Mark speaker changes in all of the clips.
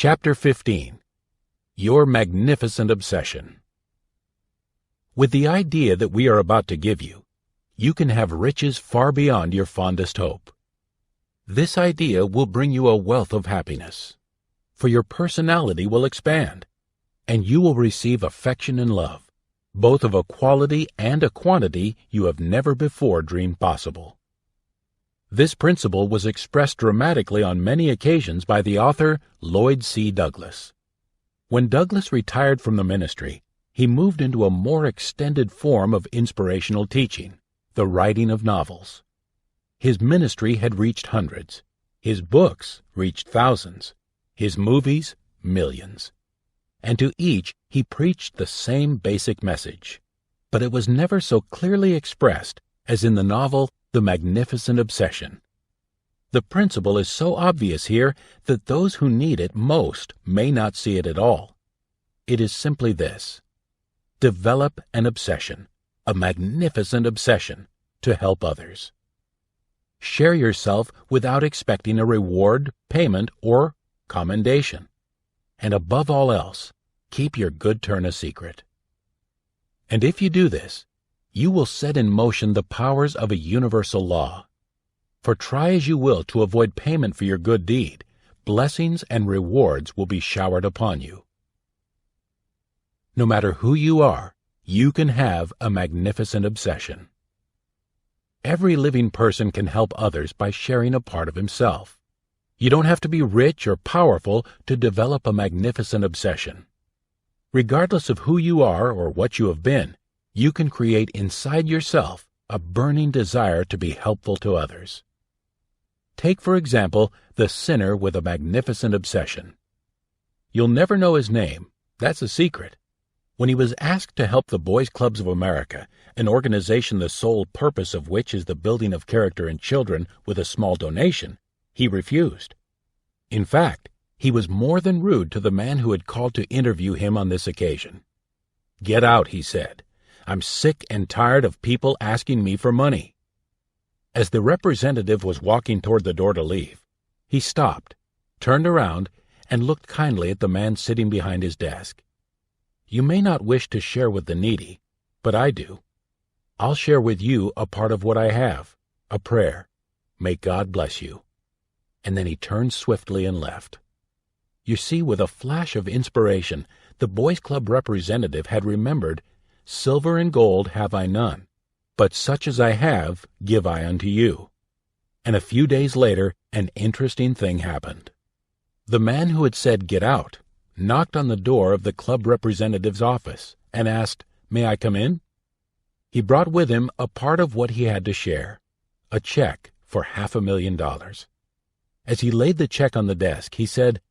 Speaker 1: Chapter 15. Your Magnificent Obsession. With the idea that we are about to give you, you can have riches far beyond your fondest hope. This idea will bring you a wealth of happiness, for your personality will expand, and you will receive affection and love, both of a quality and a quantity you have never before dreamed possible. This principle was expressed dramatically on many occasions by the author Lloyd C. Douglas. When Douglas retired from the ministry, he moved into a more extended form of inspirational teaching, the writing of novels. His ministry had reached hundreds. His books reached thousands. His movies, millions. And to each he preached the same basic message. But it was never so clearly expressed as in the novel The Magnificent Obsession. The principle is so obvious here that those who need it most may not see it at all. It is simply this: develop an obsession, a magnificent obsession, to help others. Share yourself without expecting a reward, payment, or commendation. And above all else, keep your good turn a secret. And if you do this, you will set in motion the powers of a universal law. For try as you will to avoid payment for your good deed, blessings and rewards will be showered upon you. No matter who you are, you can have a magnificent obsession. Every living person can help others by sharing a part of himself. You don't have to be rich or powerful to develop a magnificent obsession. Regardless of who you are or what you have been, you can create inside yourself a burning desire to be helpful to others. Take, for example, the sinner with a magnificent obsession. You'll never know his name. That's a secret. When he was asked to help the Boys Clubs of America, an organization the sole purpose of which is the building of character in children with a small donation, he refused. In fact, he was more than rude to the man who had called to interview him on this occasion. "Get out," he said. "I'm sick and tired of people asking me for money." As the representative was walking toward the door to leave, he stopped, turned around, and looked kindly at the man sitting behind his desk. "You may not wish to share with the needy, but I do. I'll share with you a part of what I have, a prayer. May God bless you." And then he turned swiftly and left. You see, with a flash of inspiration, the Boys Club representative had remembered, "Silver and gold have I none, but such as I have give I unto you." And a few days later, an interesting thing happened. The man who had said, "Get out," knocked on the door of the club representative's office and asked, "May I come in?" He brought with him a part of what he had to share, a check for $500,000. As he laid the check on the desk, he said,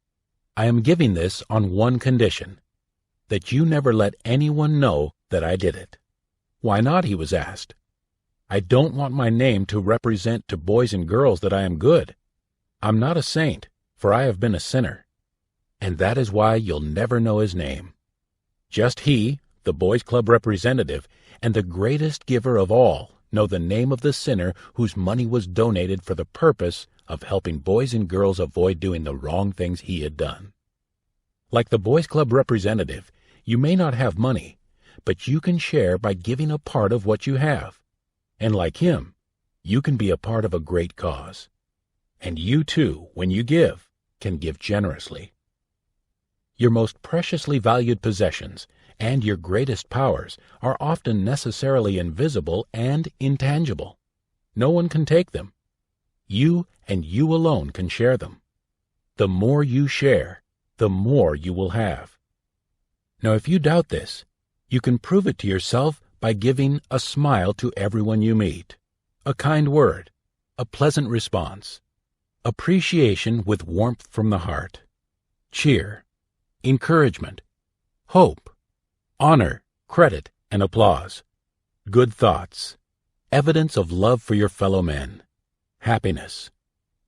Speaker 1: "I am giving this on one condition, that you never let anyone know that I did it." "Why not?" he was asked. "I don't want my name to represent to boys and girls that I am good. I'm not a saint, for I have been a sinner. And that is why you'll never know his name. Just he, the Boys Club representative, and the greatest giver of all, know the name of the sinner whose money was donated for the purpose of helping boys and girls avoid doing the wrong things he had done." Like the Boys Club representative, you may not have money, but you can share by giving a part of what you have. And like him, you can be a part of a great cause. And you too, when you give, can give generously. Your most preciously valued possessions and your greatest powers are often necessarily invisible and intangible. No one can take them. You and you alone can share them. The more you share, the more you will have. Now, if you doubt this, you can prove it to yourself by giving a smile to everyone you meet, a kind word, a pleasant response, appreciation with warmth from the heart, cheer, encouragement, hope, honor, credit, and applause, good thoughts, evidence of love for your fellow men, happiness,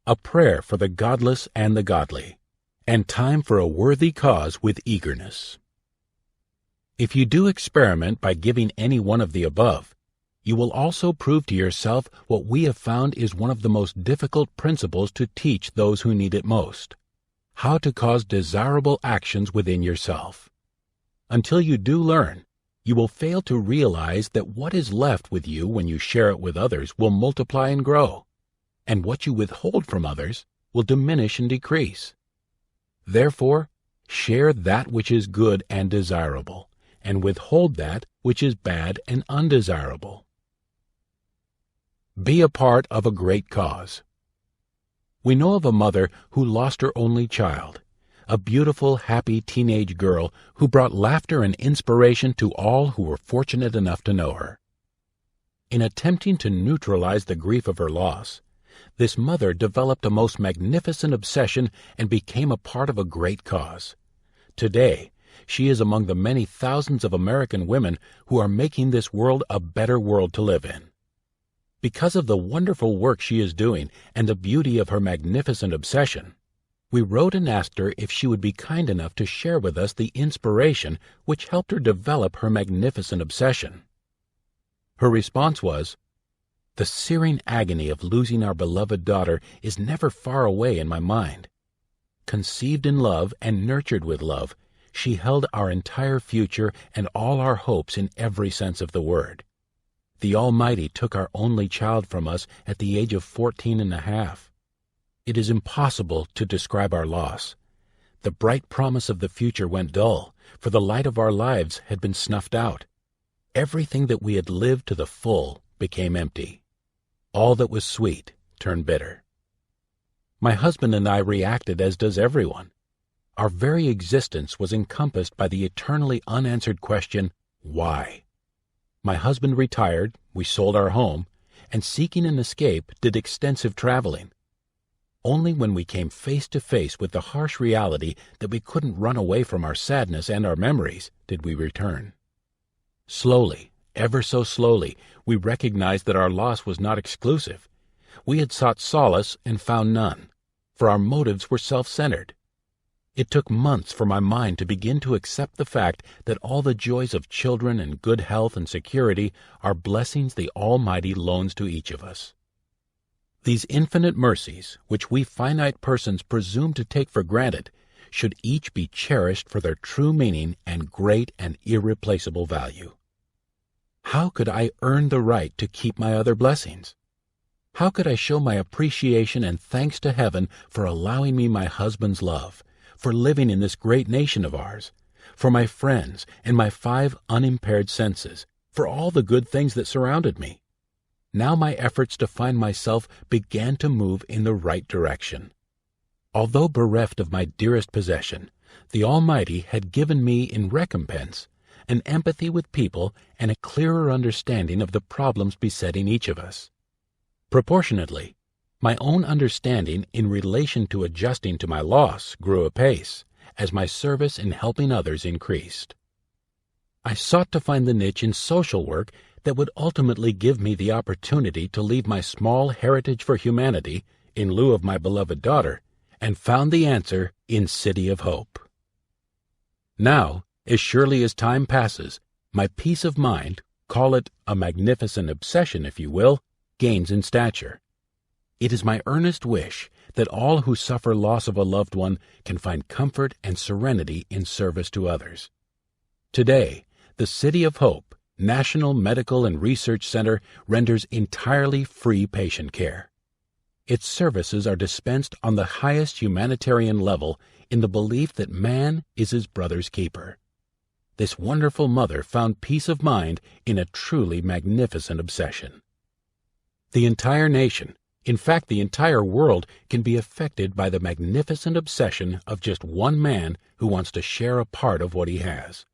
Speaker 1: a prayer for the godless and the godly, and time for a worthy cause with eagerness. If you do experiment by giving any one of the above, you will also prove to yourself what we have found is one of the most difficult principles to teach those who need it most. how to cause desirable actions within yourself. Until you do learn, you will fail to realize that what is left with you when you share it with others will multiply and grow, and what you withhold from others will diminish and decrease. Therefore, share that which is good and desirable, and withhold that which is bad and undesirable. Be a part of a great cause. We know of a mother who lost her only child, a beautiful, happy teenage girl who brought laughter and inspiration to all who were fortunate enough to know her. In attempting to neutralize the grief of her loss, this mother developed a most magnificent obsession and became a part of a great cause. Today, she is among the many thousands of American women who are making this world a better world to live in. Because of the wonderful work she is doing and the beauty of her magnificent obsession, we wrote and asked her if she would be kind enough to share with us the inspiration which helped her develop her magnificent obsession. Her response was, "The searing agony of losing our beloved daughter is never far away in my mind. Conceived in love and nurtured with love, she held our entire future and all our hopes in every sense of the word. The Almighty took our only child from us at the age of 14 and a half. It is impossible to describe our loss. The bright promise of the future went dull, for the light of our lives had been snuffed out. Everything that we had lived to the full became empty. All that was sweet turned bitter." My husband and I reacted as does everyone. Our very existence was encompassed by the eternally unanswered question, why? My husband retired, we sold our home, and seeking an escape, did extensive traveling. Only when we came face to face with the harsh reality that we couldn't run away from our sadness and our memories did we return. Slowly, ever so slowly, we recognized that our loss was not exclusive. We had sought solace and found none, for our motives were self-centered. It took months for my mind to begin to accept the fact that all the joys of children and good health and security are blessings the Almighty loans to each of us. These infinite mercies, which we finite persons presume to take for granted, should each be cherished for their true meaning and great and irreplaceable value. How could I earn the right to keep my other blessings? How could I show my appreciation and thanks to heaven for allowing me my husband's love, for living in this great nation of ours, for my friends and my 5 unimpaired senses, for all the good things that surrounded me? Now my efforts to find myself began to move in the right direction. Although bereft of my dearest possession, the Almighty had given me in recompense an empathy with people and a clearer understanding of the problems besetting each of us. Proportionately, my own understanding in relation to adjusting to my loss grew apace as my service in helping others increased. I sought to find the niche in social work that would ultimately give me the opportunity to leave my small heritage for humanity in lieu of my beloved daughter, and found the answer in City of Hope. Now, as surely as time passes, my peace of mind, call it a magnificent obsession if you will, gains in stature. It is my earnest wish that all who suffer loss of a loved one can find comfort and serenity in service to others. Today, the City of Hope, National Medical and Research Center, renders entirely free patient care. Its services are dispensed on the highest humanitarian level in the belief that man is his brother's keeper. This wonderful mother found peace of mind in a truly magnificent obsession. The entire nation, in fact the entire world, can be affected by the magnificent obsession of just one man who wants to share a part of what he has.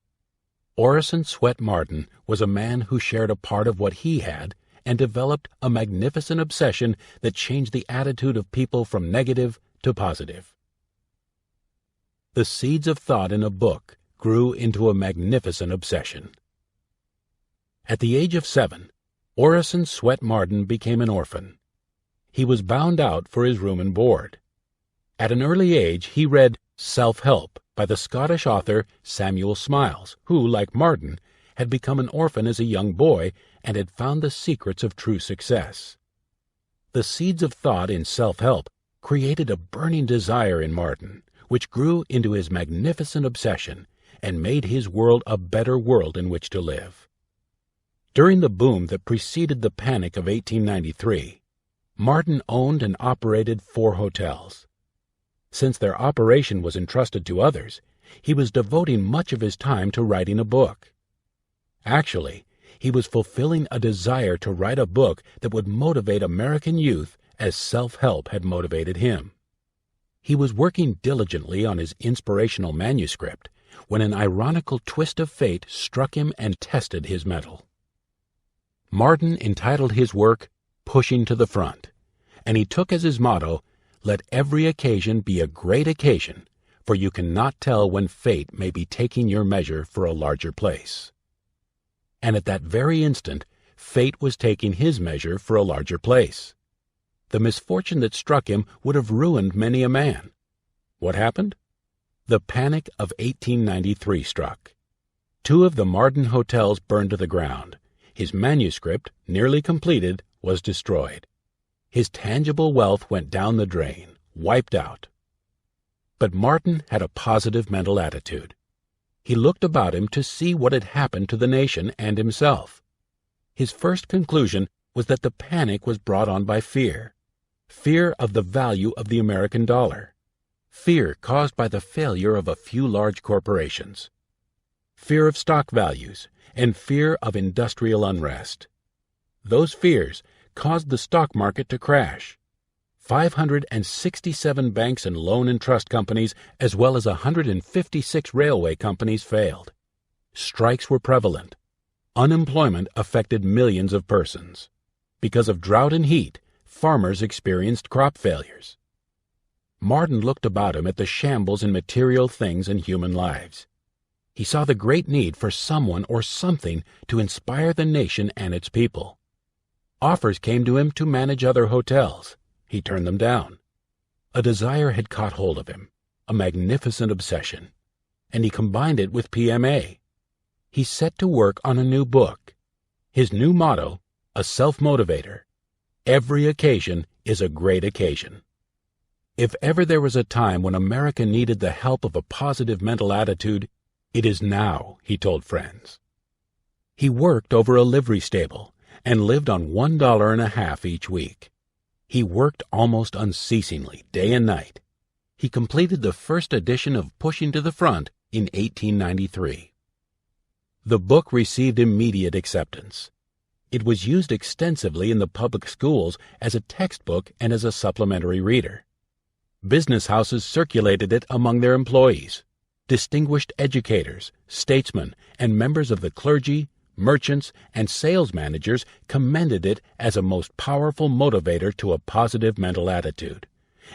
Speaker 1: Orison Swett Marden was a man who shared a part of what he had and developed a magnificent obsession that changed the attitude of people from negative to positive. The seeds of thought in a book grew into a magnificent obsession. At the age of 7, Orison Swett Marden became an orphan. He was bound out for his room and board. At an early age, he read Self-Help by the Scottish author Samuel Smiles, who, like Marden, had become an orphan as a young boy and had found the secrets of true success. The seeds of thought in Self-Help created a burning desire in Marden, which grew into his magnificent obsession and made his world a better world in which to live. During the boom that preceded the Panic of 1893, Martin owned and operated 4 hotels. Since their operation was entrusted to others, he was devoting much of his time to writing a book. Actually, he was fulfilling a desire to write a book that would motivate American youth as self-help had motivated him. He was working diligently on his inspirational manuscript when an ironical twist of fate struck him and tested his mettle. Martin entitled his work Pushing to the Front, and he took as his motto, "Let every occasion be a great occasion, for you cannot tell when fate may be taking your measure for a larger place." And at that very instant, fate was taking his measure for a larger place. The misfortune that struck him would have ruined many a man. What happened? The Panic of 1893 struck. 2 of the Martin hotels burned to the ground. His manuscript, nearly completed, was destroyed. His tangible wealth went down the drain, wiped out. But Martin had a positive mental attitude. He looked about him to see what had happened to the nation and himself. His first conclusion was that the panic was brought on by fear. Fear of the value of the American dollar. Fear caused by the failure of a few large corporations. Fear of stock values and fear of industrial unrest. Those fears caused the stock market to crash. 567 banks and loan and trust companies, as well as 156 railway companies, failed. Strikes were prevalent. Unemployment affected millions of persons. Because of drought and heat, farmers experienced crop failures. Martin looked about him at the shambles in material things and human lives. He saw the great need for someone or something to inspire the nation and its people. Offers came to him to manage other hotels. He turned them down. A desire had caught hold of him, a magnificent obsession, and he combined it with PMA. He set to work on a new book. His new motto, a self-motivator: every occasion is a great occasion. If ever there was a time when America needed the help of a positive mental attitude, it is now, he told friends. He worked over a livery stable and lived on $1.50 each week. He worked almost unceasingly, day and night. He completed the first edition of Pushing to the Front in 1893. The book received immediate acceptance. It was used extensively in the public schools as a textbook and as a supplementary reader. Business houses circulated it among their employees. Distinguished educators, statesmen, and members of the clergy, merchants, and sales managers commended it as a most powerful motivator to a positive mental attitude.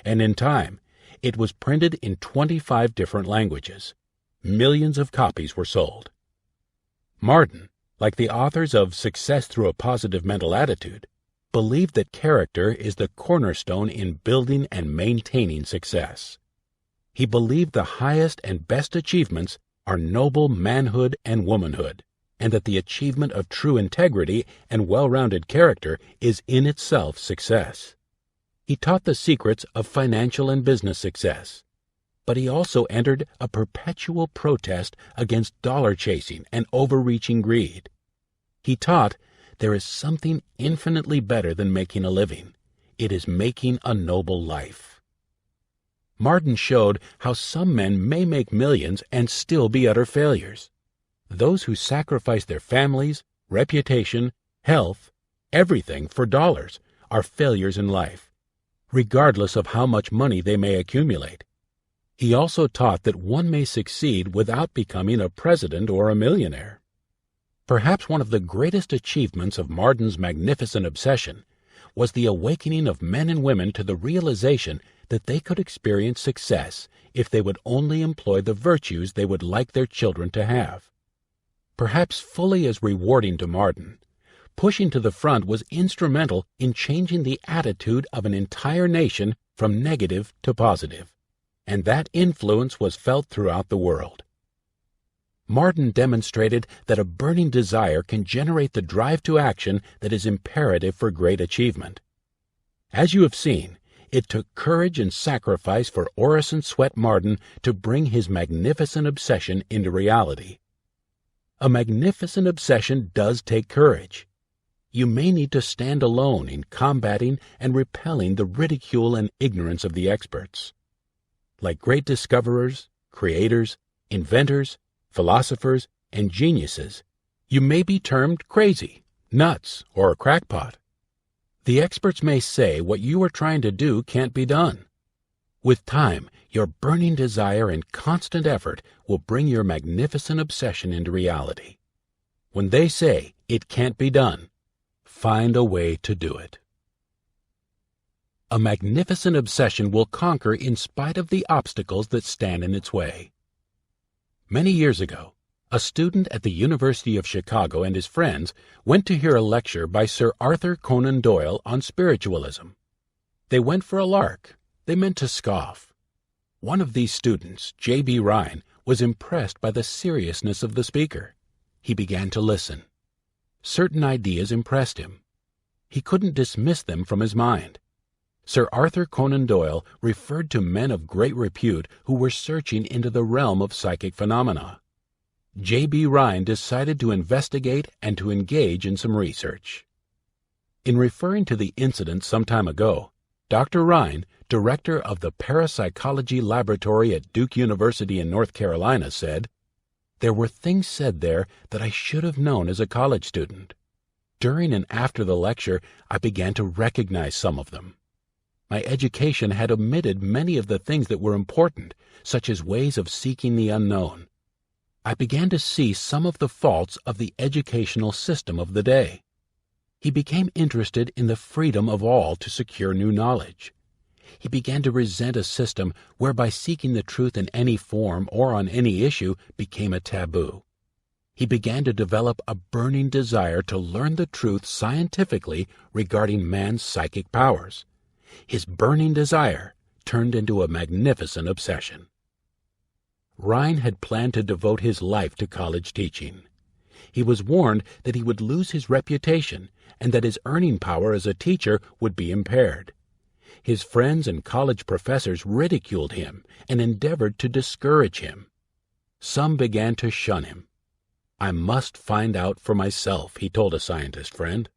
Speaker 1: And in time, it was printed in 25 different languages. Millions of copies were sold. Martin, like the authors of Success Through a Positive Mental Attitude, believed that character is the cornerstone in building and maintaining success. He believed the highest and best achievements are noble manhood and womanhood, and that the achievement of true integrity and well-rounded character is in itself success. He taught the secrets of financial and business success, but he also entered a perpetual protest against dollar-chasing and overreaching greed. He taught there is something infinitely better than making a living. It is making a noble life. Martin showed how some men may make millions and still be utter failures. Those who sacrifice their families, reputation, health, everything for dollars are failures in life, regardless of how much money they may accumulate. He also taught that one may succeed without becoming a president or a millionaire. Perhaps one of the greatest achievements of Martin's magnificent obsession was the awakening of men and women to the realization that they could experience success if they would only employ the virtues they would like their children to have. Perhaps fully as rewarding to Martin, Pushing to the Front was instrumental in changing the attitude of an entire nation from negative to positive, and that influence was felt throughout the world. Martin demonstrated that a burning desire can generate the drive to action that is imperative for great achievement. As you have seen, It took courage and sacrifice for Orison Swett Marden to bring his magnificent obsession into reality. A magnificent obsession does take courage. You may need to stand alone in combating and repelling the ridicule and ignorance of the experts. Like great discoverers, creators, inventors, philosophers, and geniuses, you may be termed crazy, nuts, or a crackpot. The experts may say what you are trying to do can't be done. With time, your burning desire and constant effort will bring your magnificent obsession into reality. When they say it can't be done, find a way to do it. A magnificent obsession will conquer in spite of the obstacles that stand in its way. Many years ago, a student at the University of Chicago and his friends went to hear a lecture by Sir Arthur Conan Doyle on spiritualism. They went for a lark. They meant to scoff. One of these students, J.B. Rhine, was impressed by the seriousness of the speaker. He began to listen. Certain ideas impressed him. He couldn't dismiss them from his mind. Sir Arthur Conan Doyle referred to men of great repute who were searching into the realm of psychic phenomena. J.B. Rhine decided to investigate and to engage in some research. In referring to the incident some time ago, Dr. Rhine, director of the Parapsychology Laboratory at Duke University in North Carolina, said, "There were things said there that I should have known as a college student. During and after the lecture, I began to recognize some of them. My education had omitted many of the things that were important, such as ways of seeking the unknown. I began to see some of the faults of the educational system of the day." He became interested in the freedom of all to secure new knowledge. He began to resent a system whereby seeking the truth in any form or on any issue became a taboo. He began to develop a burning desire to learn the truth scientifically regarding man's psychic powers. His burning desire turned into a magnificent obsession. Rhine had planned to devote his life to college teaching. He was warned that he would lose his reputation and that his earning power as a teacher would be impaired. His friends and college professors ridiculed him and endeavored to discourage him. Some began to shun him. "I must find out for myself," he told a scientist friend.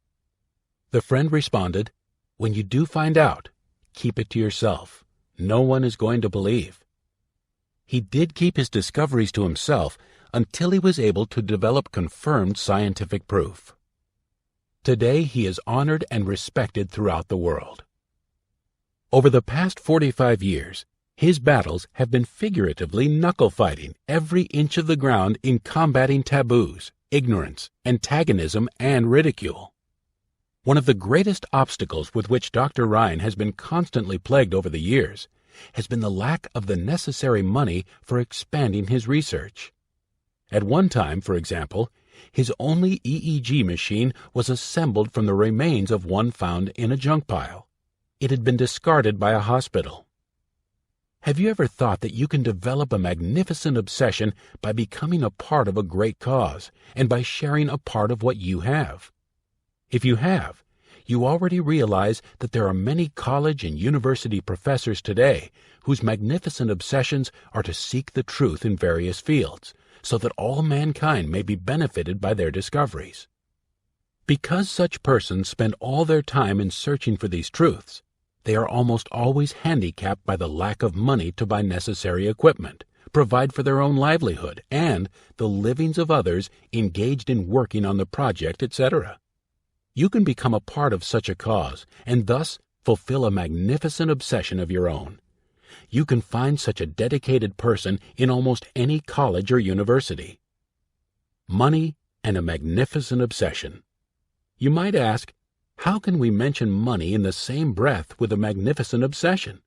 Speaker 1: The friend responded, "When you do find out, keep it to yourself. No one is going to believe." He did keep his discoveries to himself until he was able to develop confirmed scientific proof. Today he is honored and respected throughout the world. Over the past 45 years, his battles have been figuratively knuckle-fighting every inch of the ground in combating taboos, ignorance, antagonism, and ridicule. One of the greatest obstacles with which Dr. Rhine has been constantly plagued over the years has been the lack of the necessary money for expanding his research. At one time, for example, his only EEG machine was assembled from the remains of one found in a junk pile. It had been discarded by a hospital. Have you ever thought that you can develop a magnificent obsession by becoming a part of a great cause and by sharing a part of what you have? If you have, you already realize that there are many college and university professors today whose magnificent obsessions are to seek the truth in various fields, so that all mankind may be benefited by their discoveries. Because such persons spend all their time in searching for these truths, they are almost always handicapped by the lack of money to buy necessary equipment, provide for their own livelihood, and the livings of others engaged in working on the project, etc. You can become a part of such a cause and thus fulfill a magnificent obsession of your own. You can find such a dedicated person in almost any college or university. Money and a magnificent obsession. You might ask, how can we mention money in the same breath with a magnificent obsession?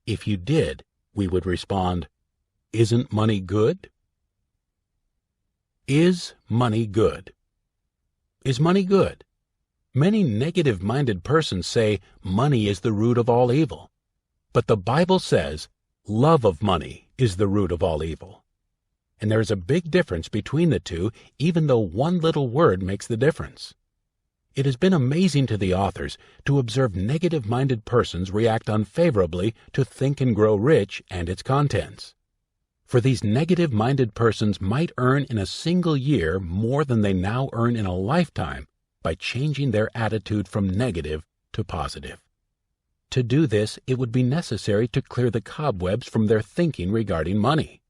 Speaker 1: If you did, we would respond, isn't money good? Is money good? Is money good? Many negative-minded persons say money is the root of all evil. But the Bible says, love of money is the root of all evil. And there is a big difference between the two, even though one little word makes the difference. It has been amazing to the authors to observe negative-minded persons react unfavorably to Think and Grow Rich and its contents. For these negative-minded persons might earn in a single year more than they now earn in a lifetime by changing their attitude from negative to positive. To do this, it would be necessary to clear the cobwebs from their thinking regarding money.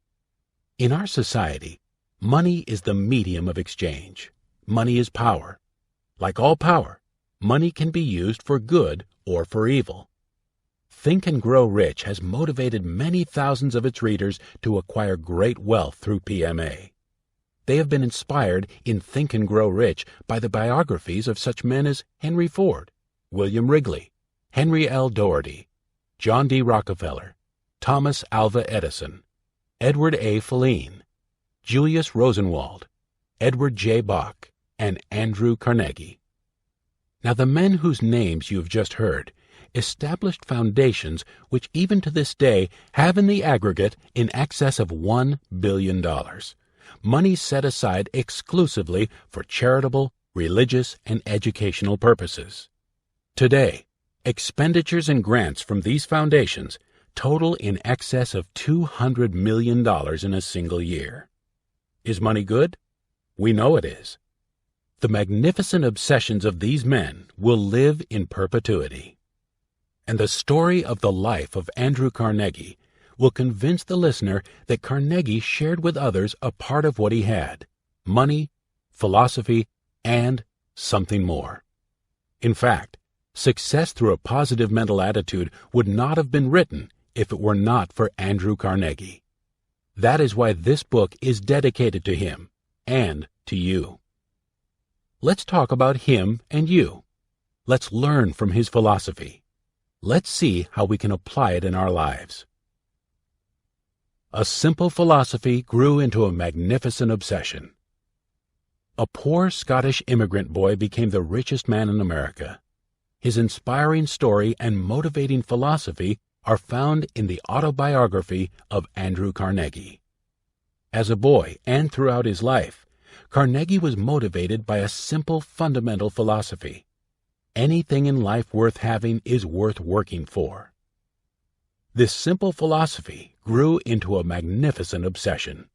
Speaker 1: In our society, money is the medium of exchange. Money is power. Like all power, money can be used for good or for evil. Think and Grow Rich has motivated many thousands of its readers to acquire great wealth through PMA. They have been inspired in Think and Grow Rich by the biographies of such men as Henry Ford, William Wrigley, Henry L. Doherty, John D. Rockefeller, Thomas Alva Edison, Edward A. Filene, Julius Rosenwald, Edward J. Bach, and Andrew Carnegie. Now, the men whose names you have just heard established foundations which even to this day have in the aggregate in excess of $1 billion, money set aside exclusively for charitable, religious, and educational purposes. Today, expenditures and grants from these foundations total in excess of $200 million in a single year. Is money good? We know it is. The magnificent obsessions of these men will live in perpetuity. And the story of the life of Andrew Carnegie will convince the listener that Carnegie shared with others a part of what he had: money, philosophy, and something more. In fact, Success Through a Positive Mental Attitude would not have been written if it were not for Andrew Carnegie. That is why this book is dedicated to him and to you. Let's talk about him and you. Let's learn from his philosophy. Let's see how we can apply it in our lives. A simple philosophy grew into a magnificent obsession. A poor Scottish immigrant boy became the richest man in America. His inspiring story and motivating philosophy are found in the autobiography of Andrew Carnegie. As a boy and throughout his life, Carnegie was motivated by a simple fundamental philosophy: anything in life worth having is worth working for. This simple philosophy grew into a magnificent obsession.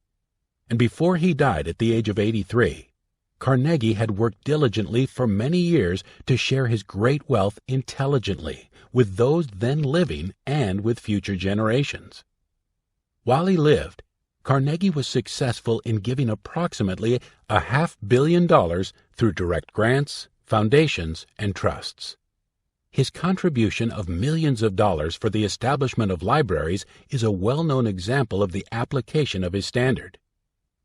Speaker 1: And before he died at the age of 83, Carnegie had worked diligently for many years to share his great wealth intelligently with those then living and with future generations. While he lived, Carnegie was successful in giving approximately $500 million through direct grants, foundations, and trusts. His contribution of millions of dollars for the establishment of libraries is a well-known example of the application of his standard.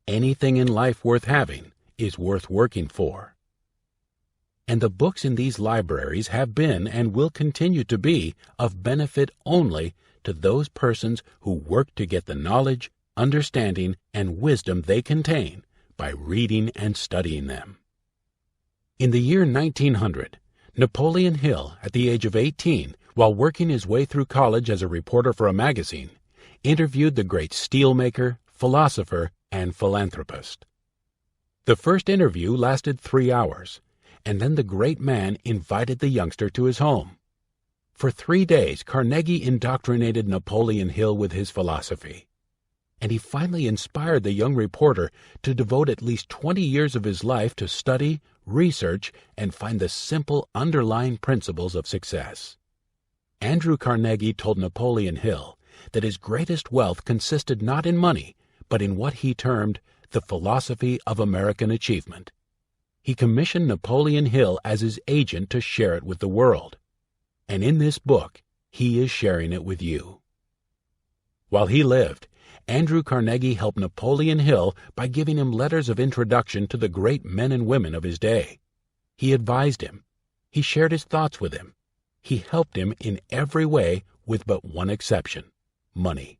Speaker 1: Anything in life worth having is worth working for. And the books in these libraries have been and will continue to be of benefit only to those persons who work to get the knowledge, understanding, and wisdom they contain by reading and studying them. In the year 1900, Napoleon Hill, at the age of 18, while working his way through college as a reporter for a magazine, interviewed the great steelmaker, philosopher, and philanthropist. The first interview lasted 3 hours, and then the great man invited the youngster to his home. For 3 days, Carnegie indoctrinated Napoleon Hill with his philosophy, and he finally inspired the young reporter to devote at least 20 years of his life to study, research, and find the simple underlying principles of success. Andrew Carnegie told Napoleon Hill that his greatest wealth consisted not in money, but in what he termed the philosophy of American achievement. He commissioned Napoleon Hill as his agent to share it with the world. And in this book, he is sharing it with you. While he lived, Andrew Carnegie helped Napoleon Hill by giving him letters of introduction to the great men and women of his day. He advised him. He shared his thoughts with him. He helped him in every way with but one exception: money.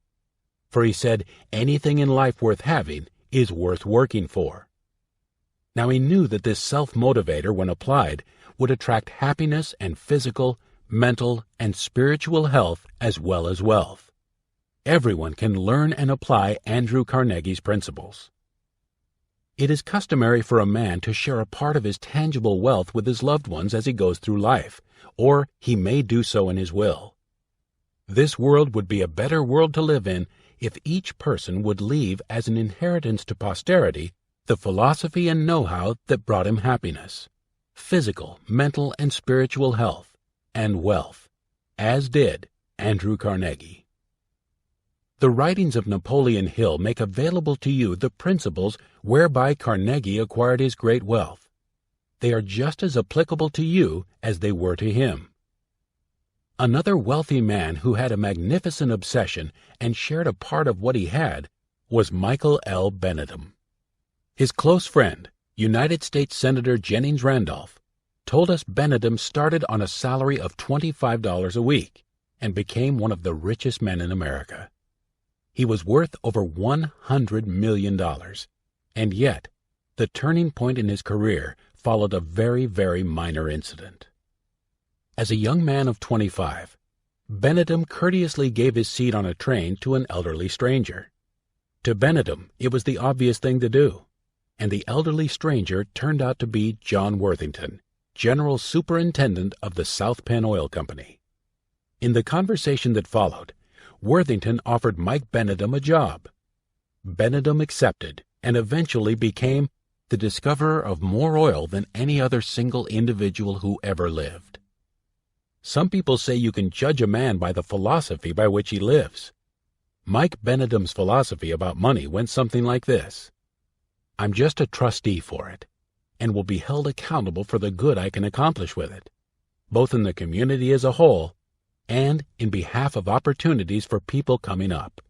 Speaker 1: For he said, anything in life worth having is worth working for. Now he knew that this self-motivator, when applied, would attract happiness and physical, mental, and spiritual health as well as wealth. Everyone can learn and apply Andrew Carnegie's principles. It is customary for a man to share a part of his tangible wealth with his loved ones as he goes through life, or he may do so in his will. This world would be a better world to live in if each person would leave as an inheritance to posterity the philosophy and know-how that brought him happiness, physical, mental, and spiritual health, and wealth, as did Andrew Carnegie. The writings of Napoleon Hill make available to you the principles whereby Carnegie acquired his great wealth. They are just as applicable to you as they were to him. Another wealthy man who had a magnificent obsession and shared a part of what he had was Michael L. Benedum. His close friend, United States Senator Jennings Randolph, told us Benedum started on a salary of $25 a week and became one of the richest men in America. He was worth over $100 million, and yet the turning point in his career followed a very, very minor incident. As a young man of 25, Benedum courteously gave his seat on a train to an elderly stranger. To Benedum, it was the obvious thing to do, and the elderly stranger turned out to be John Worthington, General Superintendent of the South Penn Oil Company. In the conversation that followed, Worthington offered Mike Benedum a job. Benedum accepted and eventually became the discoverer of more oil than any other single individual who ever lived. Some people say you can judge a man by the philosophy by which he lives. Mike Benedum's philosophy about money went something like this: I'm just a trustee for it, and will be held accountable for the good I can accomplish with it, both in the community as a whole and in behalf of opportunities for people coming up,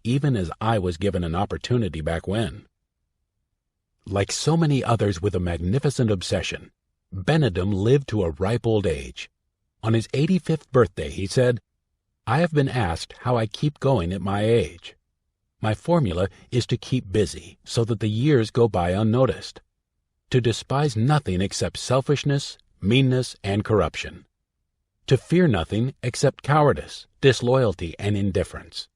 Speaker 1: even as I was given an opportunity back when. Like so many others with a magnificent obsession, Benedum lived to a ripe old age. On his 85th birthday, he said, I have been asked how I keep going at my age. My formula is to keep busy so that the years go by unnoticed, to despise nothing except selfishness, meanness, and corruption, to fear nothing except cowardice, disloyalty, and indifference,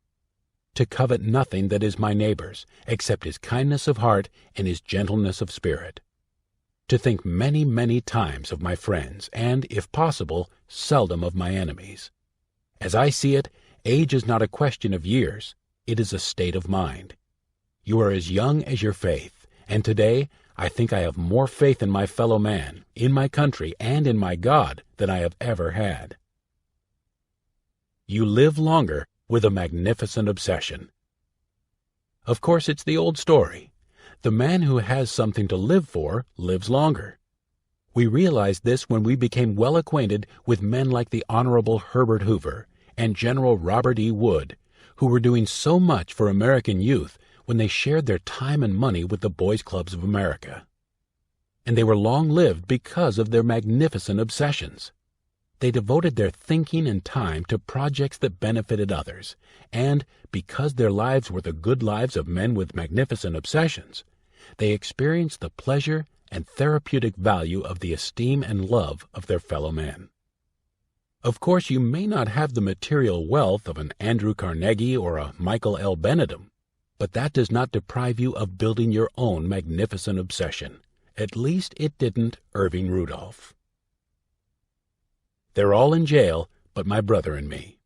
Speaker 1: to covet nothing that is my neighbor's except his kindness of heart and his gentleness of spirit, to think many, many times of my friends and, if possible, seldom of my enemies. As I see it, age is not a question of years, it is a state of mind. You are as young as your faith, and today I think I have more faith in my fellow man, in my country, and in my God than I have ever had. You live longer with a magnificent obsession. Of course, it's the old story. The man who has something to live for lives longer. We realized this when we became well acquainted with men like the Honorable Herbert Hoover and General Robert E. Wood, who were doing so much for American youth when they shared their time and money with the Boys' Clubs of America. And they were long-lived because of their magnificent obsessions. They devoted their thinking and time to projects that benefited others, and because their lives were the good lives of men with magnificent obsessions, they experienced the pleasure and therapeutic value of the esteem and love of their fellow men. Of course, you may not have the material wealth of an Andrew Carnegie or a Michael L. Benedum, but that does not deprive you of building your own magnificent obsession. At least it didn't Irving Rudolph. They're all in jail, but my brother and me.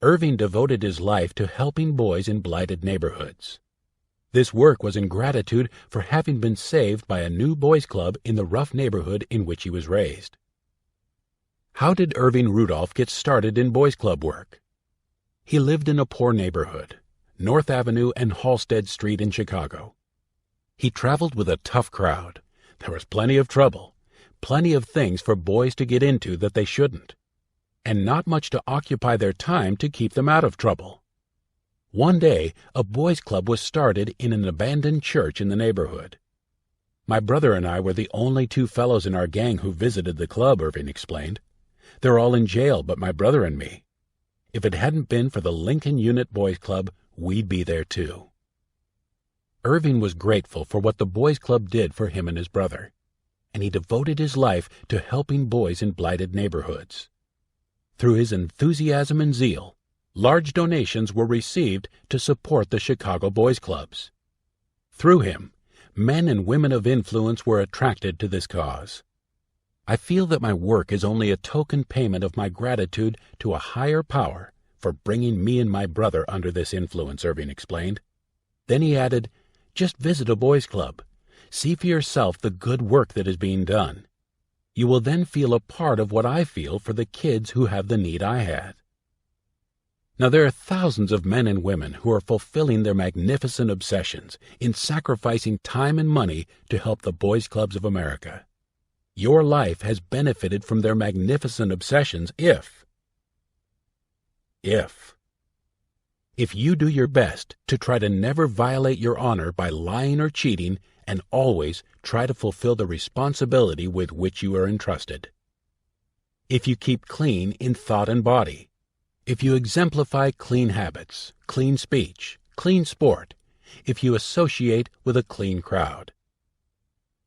Speaker 1: Irving devoted his life to helping boys in blighted neighborhoods. This work was in gratitude for having been saved by a new boys' club in the rough neighborhood in which he was raised. How did Irving Rudolph get started in boys' club work? He lived in a poor neighborhood, North Avenue and Halsted Street in Chicago. He traveled with a tough crowd. There was plenty of trouble, plenty of things for boys to get into that they shouldn't, and not much to occupy their time to keep them out of trouble. One day, a boys' club was started in an abandoned church in the neighborhood. My brother and I were the only two fellows in our gang who visited the club, Irving explained. They're all in jail but my brother and me. If it hadn't been for the Lincoln Unit Boys Club, we'd be there too. Irving was grateful for what the boys' club did for him and his brother, and he devoted his life to helping boys in blighted neighborhoods. Through his enthusiasm and zeal, large donations were received to support the Chicago Boys Clubs. Through him, men and women of influence were attracted to this cause. I feel that my work is only a token payment of my gratitude to a higher power for bringing me and my brother under this influence, Irving explained. Then he added, just visit a boys' club. See for yourself the good work that is being done. You will then feel a part of what I feel for the kids who have the need I had. Now there are thousands of men and women who are fulfilling their magnificent obsessions in sacrificing time and money to help the boys' clubs of America. Your life has benefited from their magnificent obsessions if you do your best to try to never violate your honor by lying or cheating and always try to fulfill the responsibility with which you are entrusted. If you keep clean in thought and body. If you exemplify clean habits, clean speech, clean sport. If you associate with a clean crowd.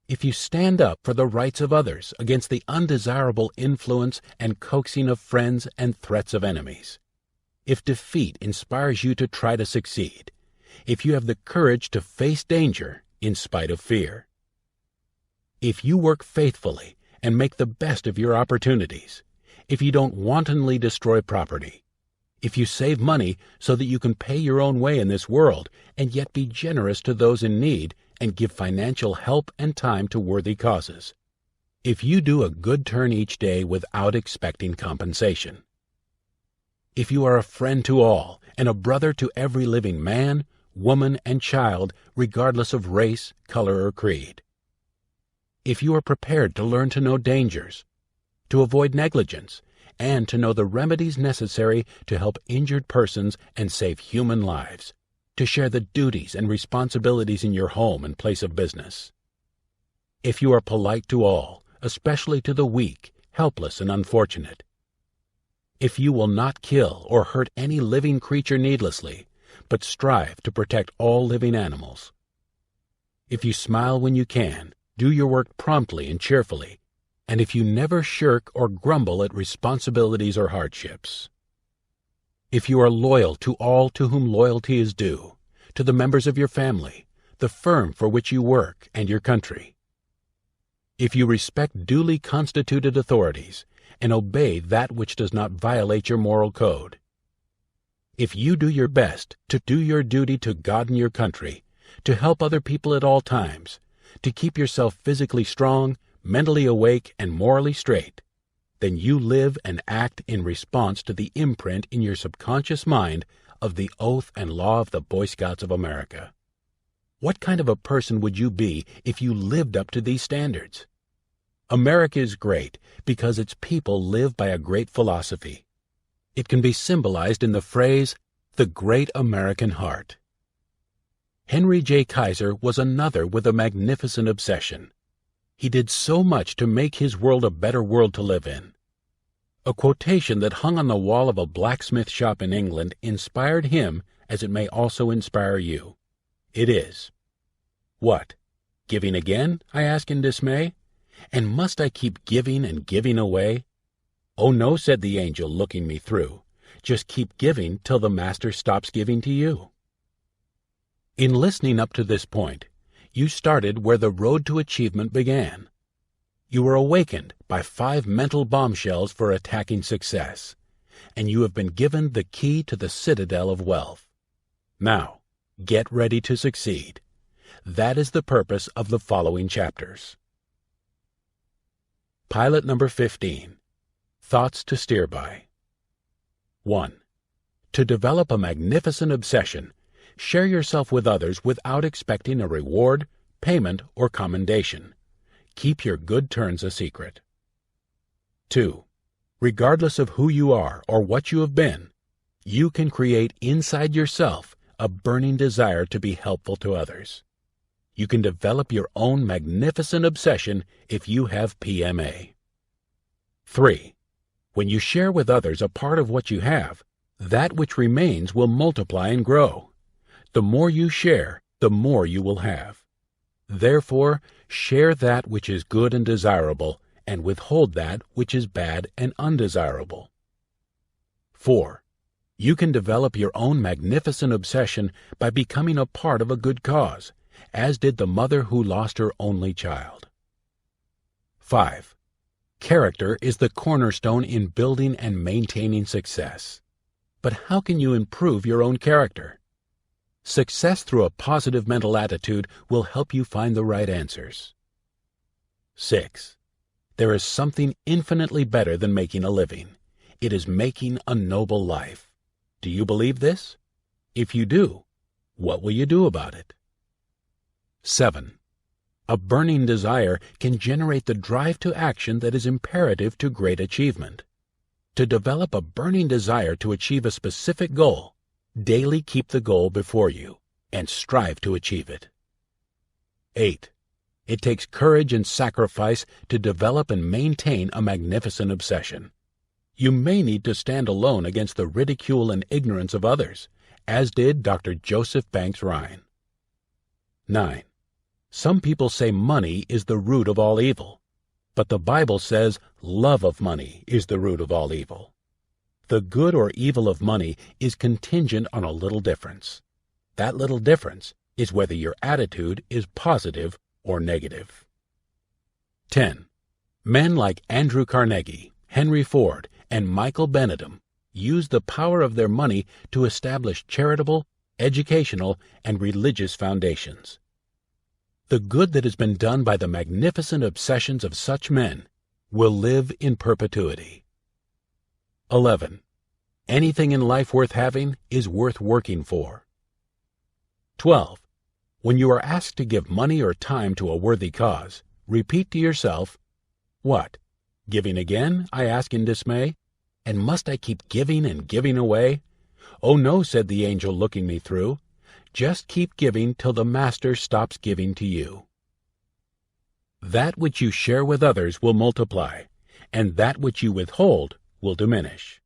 Speaker 1: If you stand up for the rights of others against the undesirable influence and coaxing of friends and threats of enemies. If defeat inspires you to try to succeed. If you have the courage to face danger in spite of fear. If you work faithfully and make the best of your opportunities. If you don't wantonly destroy property. If you save money so that you can pay your own way in this world and yet be generous to those in need and give financial help and time to worthy causes. If you do a good turn each day without expecting compensation. If you are a friend to all and a brother to every living man, woman, and child, regardless of race, color, or creed. If you are prepared to learn to know dangers, to avoid negligence, and to know the remedies necessary to help injured persons and save human lives, to share the duties and responsibilities in your home and place of business. If you are polite to all, especially to the weak, helpless, and unfortunate. If you will not kill or hurt any living creature needlessly, but strive to protect all living animals. If you smile when you can, do your work promptly and cheerfully, and if you never shirk or grumble at responsibilities or hardships. If you are loyal to all to whom loyalty is due, to the members of your family, the firm for which you work, and your country. If you respect duly constituted authorities and obey that which does not violate your moral code. If you do your best to do your duty to God and your country, to help other people at all times, to keep yourself physically strong, mentally awake, and morally straight, then you live and act in response to the imprint in your subconscious mind of the oath and law of the Boy Scouts of America. What kind of a person would you be if you lived up to these standards? America is great because its people live by a great philosophy. It can be symbolized in the phrase, the great American heart. Henry J. Kaiser was another with a magnificent obsession. He did so much to make his world a better world to live in. A quotation that hung on the wall of a blacksmith shop in England inspired him as it may also inspire you. It is, "What, giving again?" I ask in dismay. "And must I keep giving and giving away?" "Oh no," said the angel, looking me through. "Just keep giving till the master stops giving to you." In listening up to this point, you started where the road to achievement began. You were awakened by 5 mental bombshells for attacking success, and you have been given the key to the citadel of wealth. Now, get ready to succeed. That is the purpose of the following chapters. Pilot number 15. Thoughts to steer by. 1. To develop a magnificent obsession, share yourself with others without expecting a reward, payment, or commendation. Keep your good turns a secret. 2. Regardless of who you are or what you have been, you can create inside yourself a burning desire to be helpful to others. You can develop your own magnificent obsession if you have PMA. 3. When you share with others a part of what you have, that which remains will multiply and grow. The more you share, the more you will have. Therefore, share that which is good and desirable, and withhold that which is bad and undesirable. 4. You can develop your own magnificent obsession by becoming a part of a good cause, as did the mother who lost her only child. 5. Character is the cornerstone in building and maintaining success. But how can you improve your own character? Success through a positive mental attitude will help you find the right answers. 6. There is something infinitely better than making a living. It is making a noble life. Do you believe this? If you do, what will you do about it? 7. A burning desire can generate the drive to action that is imperative to great achievement. To develop a burning desire to achieve a specific goal, daily keep the goal before you and strive to achieve it. 8. It takes courage and sacrifice to develop and maintain a magnificent obsession. You may need to stand alone against the ridicule and ignorance of others, as did Dr. Joseph Banks Rhine. 9. Some people say money is the root of all evil, but the Bible says love of money is the root of all evil. The good or evil of money is contingent on a little difference. That little difference is whether your attitude is positive or negative. 10. Men like Andrew Carnegie, Henry Ford, and Michael Benedum used the power of their money to establish charitable, educational, and religious foundations. The good that has been done by the magnificent obsessions of such men will live in perpetuity. 11. Anything in life worth having is worth working for. 12. When you are asked to give money or time to a worthy cause, repeat to yourself, "What? Giving again?" I ask in dismay. "And must I keep giving and giving away?" "Oh no," said the angel looking me through. "Just keep giving till the Master stops giving to you." That which you share with others will multiply, and that which you withhold will diminish.